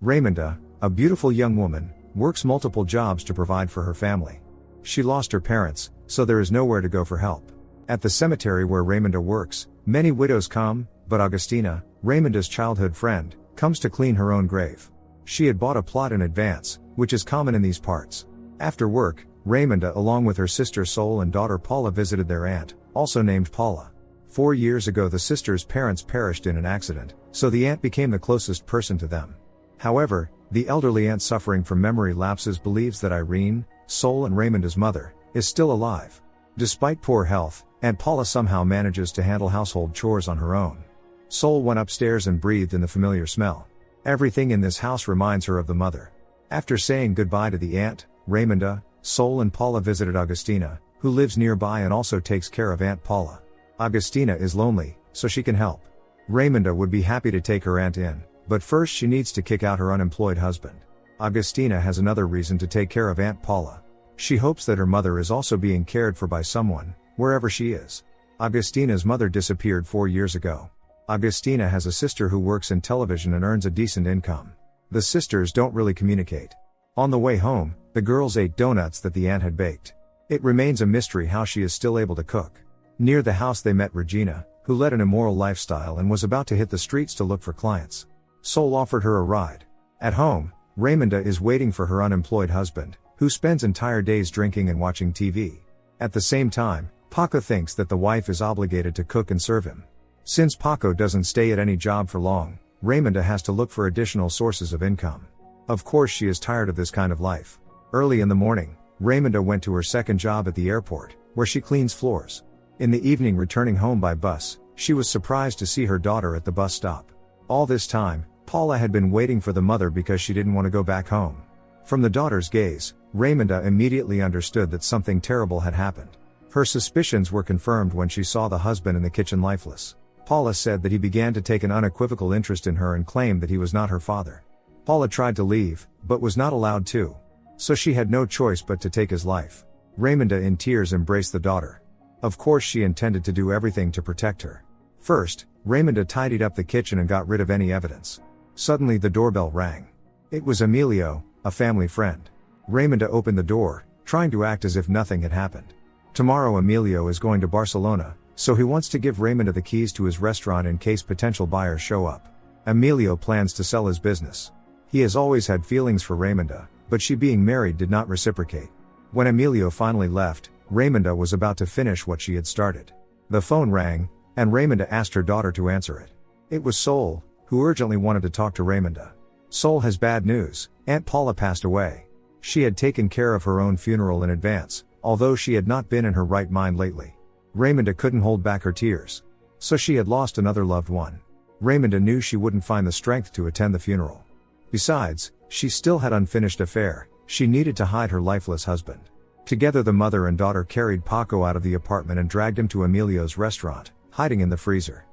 Raimunda, a beautiful young woman, works multiple jobs to provide for her family. She lost her parents, so there is nowhere to go for help. At the cemetery where Raimunda works, many widows come, but Augustina, Raimunda's childhood friend, comes to clean her own grave. She had bought a plot in advance, which is common in these parts. After work, Raimunda along with her sister Sol and daughter Paula visited their aunt, also named Paula. 4 years ago the sister's parents perished in an accident, so the aunt became the closest person to them. However, the elderly aunt suffering from memory lapses believes that Irene, Sol and Raimunda's mother, is still alive. Despite poor health, Aunt Paula somehow manages to handle household chores on her own. Sol went upstairs and breathed in the familiar smell. Everything in this house reminds her of the mother. After saying goodbye to the aunt, Raimunda, Sol and Paula visited Augustina, who lives nearby and also takes care of Aunt Paula. Augustina is lonely, so she can help. Raimunda would be happy to take her aunt in, but first she needs to kick out her unemployed husband. Augustina has another reason to take care of Aunt Paula. She hopes that her mother is also being cared for by someone, wherever she is. Augustina's mother disappeared 4 years ago. Augustina has a sister who works in television and earns a decent income. The sisters don't really communicate. On the way home, the girls ate donuts that the aunt had baked. It remains a mystery how she is still able to cook. Near the house they met Regina, who led an immoral lifestyle and was about to hit the streets to look for clients. Sol offered her a ride. At home, Raimunda is waiting for her unemployed husband, who spends entire days drinking and watching TV. At the same time, Paco thinks that the wife is obligated to cook and serve him. Since Paco doesn't stay at any job for long, Raimunda has to look for additional sources of income. Of course she is tired of this kind of life. Early in the morning, Raimunda went to her second job at the airport, where she cleans floors. In the evening returning home by bus, she was surprised to see her daughter at the bus stop. All this time, Paula had been waiting for the mother because she didn't want to go back home. From the daughter's gaze, Raimunda immediately understood that something terrible had happened. Her suspicions were confirmed when she saw the husband in the kitchen lifeless. Paula said that he began to take an unequivocal interest in her and claimed that he was not her father. Paula tried to leave, but was not allowed to. So she had no choice but to take his life. Raimunda in tears embraced the daughter. Of course she intended to do everything to protect her. First, Raimunda tidied up the kitchen and got rid of any evidence. Suddenly the doorbell rang. It was Emilio, a family friend. Raimunda opened the door, trying to act as if nothing had happened. Tomorrow Emilio is going to Barcelona, so he wants to give Raimunda the keys to his restaurant in case potential buyers show up. Emilio plans to sell his business. He has always had feelings for Raimunda, but she being married did not reciprocate. When Emilio finally left, Raimunda was about to finish what she had started. The phone rang, and Raimunda asked her daughter to answer it. It was Sol, who urgently wanted to talk to Raimunda. Sol has bad news. Aunt Paula passed away. She had taken care of her own funeral in advance, although she had not been in her right mind lately. Raimunda couldn't hold back her tears. So she had lost another loved one. Raimunda knew she wouldn't find the strength to attend the funeral. Besides, she still had unfinished affair. She needed to hide her lifeless husband. Together the mother and daughter carried Paco out of the apartment and dragged him to Emilio's restaurant, hiding in the freezer.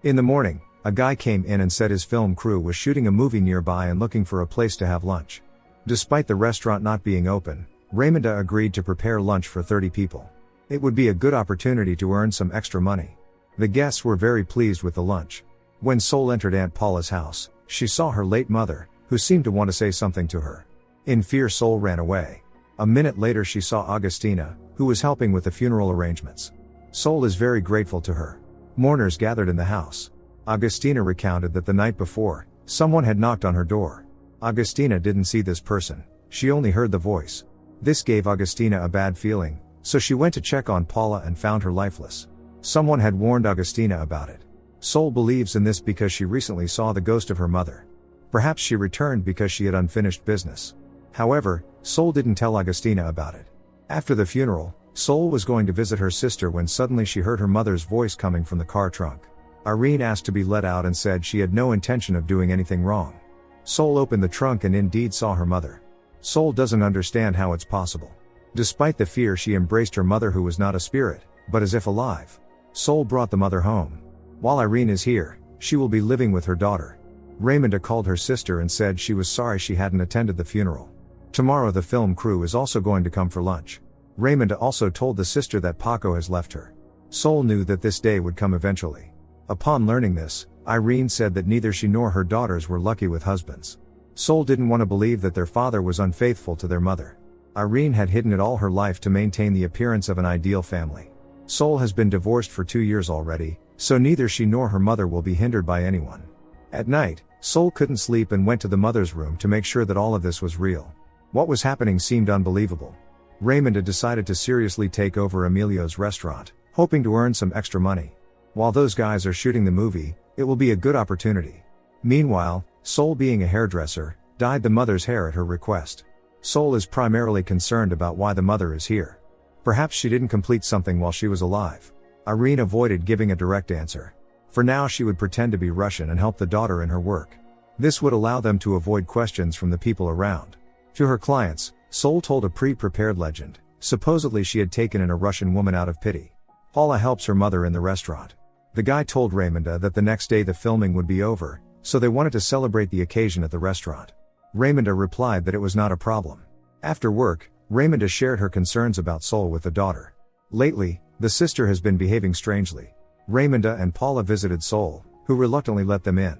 In the morning, a guy came in and said his film crew was shooting a movie nearby and looking for a place to have lunch. Despite the restaurant not being open, Raimunda agreed to prepare lunch for 30 people. It would be a good opportunity to earn some extra money. The guests were very pleased with the lunch. When Sol entered Aunt Paula's house, she saw her late mother, who seemed to want to say something to her. In fear Sol ran away. A minute later she saw Augustina, who was helping with the funeral arrangements. Sol is very grateful to her. Mourners gathered in the house. Augustina recounted that the night before, someone had knocked on her door. Augustina didn't see this person, she only heard the voice. This gave Augustina a bad feeling, so she went to check on Paula and found her lifeless. Someone had warned Augustina about it. Sol believes in this because she recently saw the ghost of her mother. Perhaps she returned because she had unfinished business. However, Sol didn't tell Augustina about it. After the funeral, Sol was going to visit her sister when suddenly she heard her mother's voice coming from the car trunk. Irene asked to be let out and said she had no intention of doing anything wrong. Sol opened the trunk and indeed saw her mother. Sol doesn't understand how it's possible. Despite the fear she embraced her mother who was not a spirit, but as if alive. Sol brought the mother home. While Irene is here, she will be living with her daughter. Raimunda called her sister and said she was sorry she hadn't attended the funeral. Tomorrow the film crew is also going to come for lunch. Raimunda also told the sister that Paco has left her. Sol knew that this day would come eventually. Upon learning this, Irene said that neither she nor her daughters were lucky with husbands. Sol didn't want to believe that their father was unfaithful to their mother. Irene had hidden it all her life to maintain the appearance of an ideal family. Sol has been divorced for 2 years already, so neither she nor her mother will be hindered by anyone. At night, Sol couldn't sleep and went to the mother's room to make sure that all of this was real. What was happening seemed unbelievable. Raimunda decided to seriously take over Emilio's restaurant, hoping to earn some extra money. While those guys are shooting the movie, it will be a good opportunity. Meanwhile, Sol, being a hairdresser, dyed the mother's hair at her request. Sol is primarily concerned about why the mother is here. Perhaps she didn't complete something while she was alive. Irene avoided giving a direct answer. For now she would pretend to be Russian and help the daughter in her work. This would allow them to avoid questions from the people around. To her clients, Sol told a pre-prepared legend. Supposedly she had taken in a Russian woman out of pity. Paula helps her mother in the restaurant. The guy told Raimunda that the next day the filming would be over, so they wanted to celebrate the occasion at the restaurant. Raimunda replied that it was not a problem. After work, Raimunda shared her concerns about Sol with the daughter. Lately, the sister has been behaving strangely. Raimunda and Paula visited Sol, who reluctantly let them in.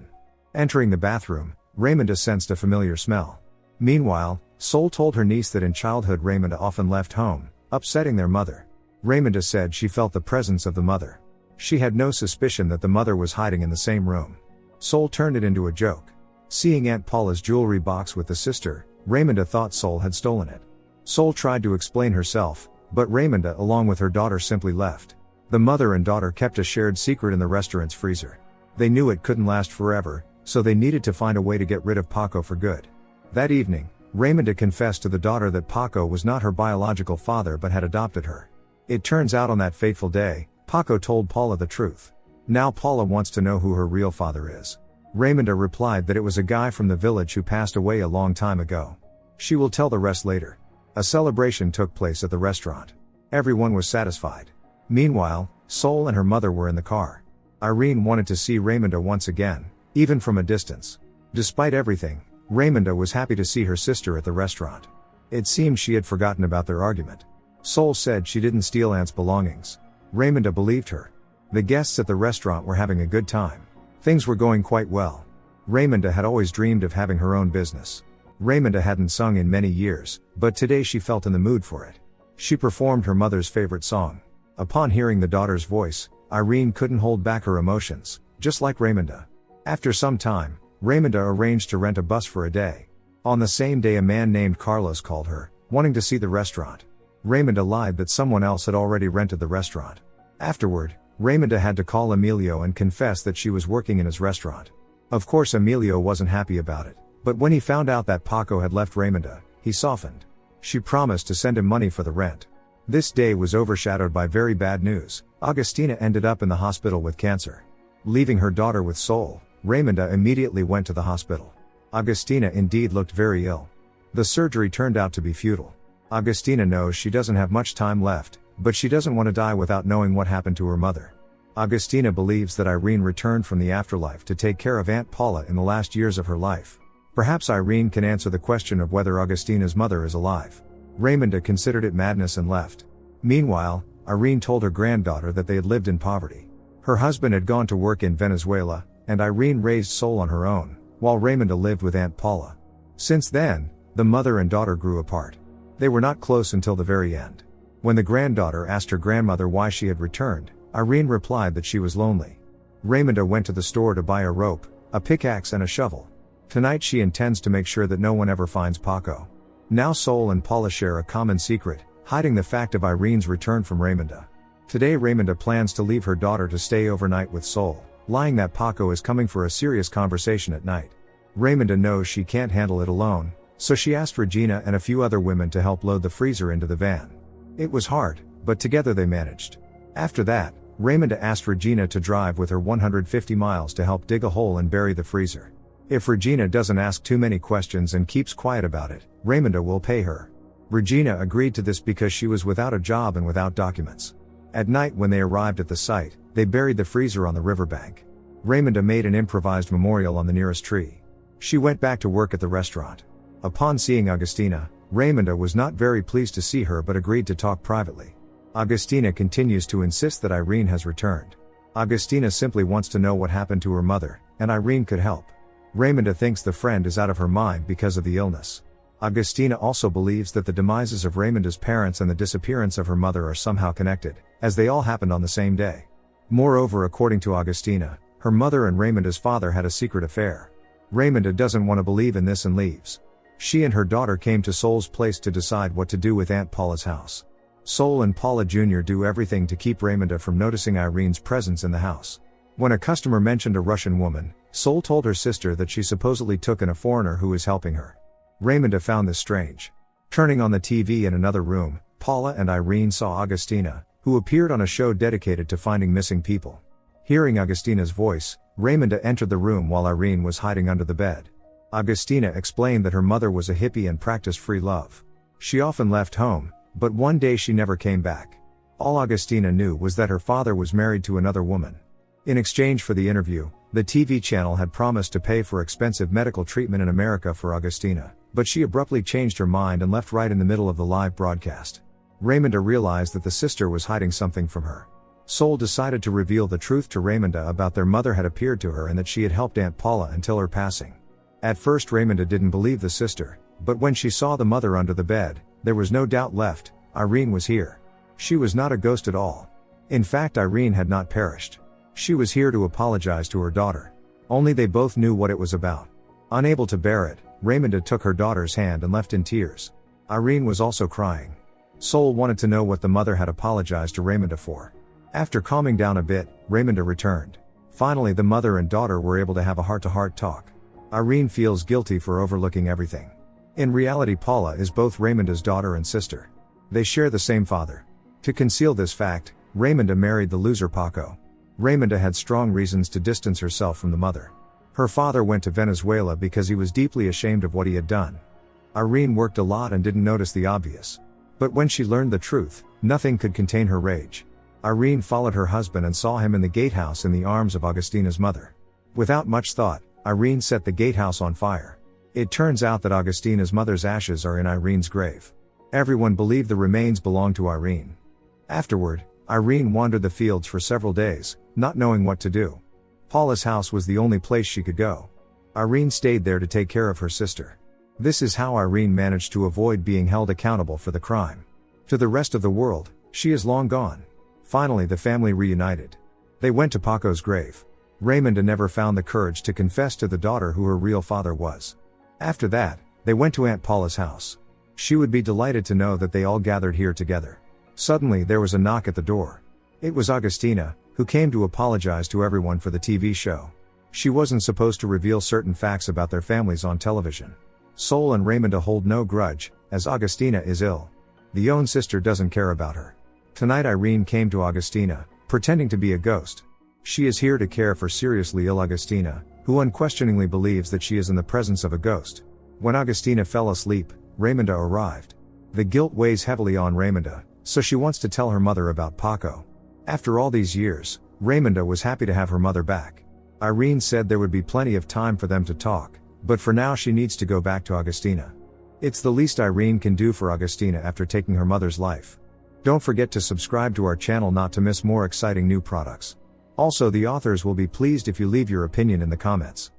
Entering the bathroom, Raimunda sensed a familiar smell. Meanwhile, Sol told her niece that in childhood Raimunda often left home, upsetting their mother. Raimunda said she felt the presence of the mother. She had no suspicion that the mother was hiding in the same room. Sol turned it into a joke. Seeing Aunt Paula's jewelry box with the sister, Raimunda thought Sol had stolen it. Sol tried to explain herself, but Raimunda along with her daughter simply left. The mother and daughter kept a shared secret in the restaurant's freezer. They knew it couldn't last forever, so they needed to find a way to get rid of Paco for good. That evening, Raimunda confessed to the daughter that Paco was not her biological father but had adopted her. It turns out on that fateful day, Paco told Paula the truth. Now Paula wants to know who her real father is. Raimunda replied that it was a guy from the village who passed away a long time ago. She will tell the rest later. A celebration took place at the restaurant. Everyone was satisfied. Meanwhile, Sol and her mother were in the car. Irene wanted to see Raimunda once again, even from a distance. Despite everything, Raimunda was happy to see her sister at the restaurant. It seemed she had forgotten about their argument. Sol said she didn't steal Aunt's belongings. Raimunda believed her. The guests at the restaurant were having a good time. Things were going quite well. Raimunda had always dreamed of having her own business. Raimunda hadn't sung in many years, but today she felt in the mood for it. She performed her mother's favorite song. Upon hearing the daughter's voice, Irene couldn't hold back her emotions, just like Raimunda. After some time, Raimunda arranged to rent a bus for a day. On the same day a man named Carlos called her, wanting to see the restaurant. Raimunda lied that someone else had already rented the restaurant. Afterward, Raimunda had to call Emilio and confess that she was working in his restaurant. Of course Emilio wasn't happy about it, but when he found out that Paco had left Raimunda, he softened. She promised to send him money for the rent. This day was overshadowed by very bad news. Agustina ended up in the hospital with cancer. Leaving her daughter with Sol, Raimunda immediately went to the hospital. Agustina indeed looked very ill. The surgery turned out to be futile. Agustina knows she doesn't have much time left, but she doesn't want to die without knowing what happened to her mother. Agustina believes that Irene returned from the afterlife to take care of Aunt Paula in the last years of her life. Perhaps Irene can answer the question of whether Agustina's mother is alive. Raimunda considered it madness and left. Meanwhile, Irene told her granddaughter that they had lived in poverty. Her husband had gone to work in Venezuela, and Irene raised Sol on her own, while Raimunda lived with Aunt Paula. Since then, the mother and daughter grew apart. They were not close until the very end. When the granddaughter asked her grandmother why she had returned, Irene replied that she was lonely. Raimunda went to the store to buy a rope, a pickaxe and a shovel. Tonight she intends to make sure that no one ever finds Paco. Now Sol and Paula share a common secret, hiding the fact of Irene's return from Raimunda. Today Raimunda plans to leave her daughter to stay overnight with Sol, lying that Paco is coming for a serious conversation at night. Raimunda knows she can't handle it alone, so she asked Regina and a few other women to help load the freezer into the van. It was hard, but together they managed. After that, Raimunda asked Regina to drive with her 150 miles to help dig a hole and bury the freezer. If Regina doesn't ask too many questions and keeps quiet about it, Raimunda will pay her. Regina agreed to this because she was without a job and without documents. At night when they arrived at the site, they buried the freezer on the riverbank. Raimunda made an improvised memorial on the nearest tree. She went back to work at the restaurant. Upon seeing Agustina, Raimunda was not very pleased to see her but agreed to talk privately. Agustina continues to insist that Irene has returned. Agustina simply wants to know what happened to her mother, and Irene could help. Raimunda thinks the friend is out of her mind because of the illness. Augustina also believes that the demises of Raimunda's parents and the disappearance of her mother are somehow connected, as they all happened on the same day. Moreover, according to Augustina, her mother and Raimunda's father had a secret affair. Raimunda doesn't want to believe in this and leaves. She and her daughter came to Sol's place to decide what to do with Aunt Paula's house. Sol and Paula Jr. do everything to keep Raimunda from noticing Irene's presence in the house. When a customer mentioned a Russian woman, Sol told her sister that she supposedly took in a foreigner who was helping her. Raimunda found this strange. Turning on the TV in another room, Paula and Irene saw Augustina, who appeared on a show dedicated to finding missing people. Hearing Augustina's voice, Raimunda entered the room while Irene was hiding under the bed. Augustina explained that her mother was a hippie and practiced free love. She often left home, but one day she never came back. All Augustina knew was that her father was married to another woman. In exchange for the interview, the TV channel had promised to pay for expensive medical treatment in America for Augustina, but she abruptly changed her mind and left right in the middle of the live broadcast. Raimunda realized that the sister was hiding something from her. Sol decided to reveal the truth to Raimunda about their mother had appeared to her and that she had helped Aunt Paula until her passing. At first Raimunda didn't believe the sister, but when she saw the mother under the bed, there was no doubt left. Irene was here. She was not a ghost at all. In fact, Irene had not perished. She was here to apologize to her daughter. Only they both knew what it was about. Unable to bear it, Raimunda took her daughter's hand and left in tears. Irene was also crying. Sol wanted to know what the mother had apologized to Raimunda for. After calming down a bit, Raimunda returned. Finally, the mother and daughter were able to have a heart-to-heart talk. Irene feels guilty for overlooking everything. In reality, Paula is both Raimunda's daughter and sister. They share the same father. To conceal this fact, Raimunda married the loser Paco. Raimunda had strong reasons to distance herself from the mother. Her father went to Venezuela because he was deeply ashamed of what he had done. Irene worked a lot and didn't notice the obvious. But when she learned the truth, nothing could contain her rage. Irene followed her husband and saw him in the gatehouse in the arms of Augustina's mother. Without much thought, Irene set the gatehouse on fire. It turns out that Augustina's mother's ashes are in Irene's grave. Everyone believed the remains belonged to Irene. Afterward, Irene wandered the fields for several days, not knowing what to do. Paula's house was the only place she could go. Irene stayed there to take care of her sister. This is how Irene managed to avoid being held accountable for the crime. To the rest of the world, she is long gone. Finally, the family reunited. They went to Paco's grave. Raimunda never found the courage to confess to the daughter who her real father was. After that, they went to Aunt Paula's house. She would be delighted to know that they all gathered here together. Suddenly there was a knock at the door. It was Augustina, who came to apologize to everyone for the TV show. She wasn't supposed to reveal certain facts about their families on television. Sol and Raimunda hold no grudge, as Augustina is ill. The own sister doesn't care about her. Tonight Irene came to Augustina, pretending to be a ghost. She is here to care for seriously ill Augustina, who unquestioningly believes that she is in the presence of a ghost. When Augustina fell asleep, Raimunda arrived. The guilt weighs heavily on Raimunda, so she wants to tell her mother about Paco. After all these years, Raimunda was happy to have her mother back. Irene said there would be plenty of time for them to talk, but for now she needs to go back to Augustina. It's the least Irene can do for Augustina after taking her mother's life. Don't forget to subscribe to our channel not to miss more exciting new products. Also, the authors will be pleased if you leave your opinion in the comments.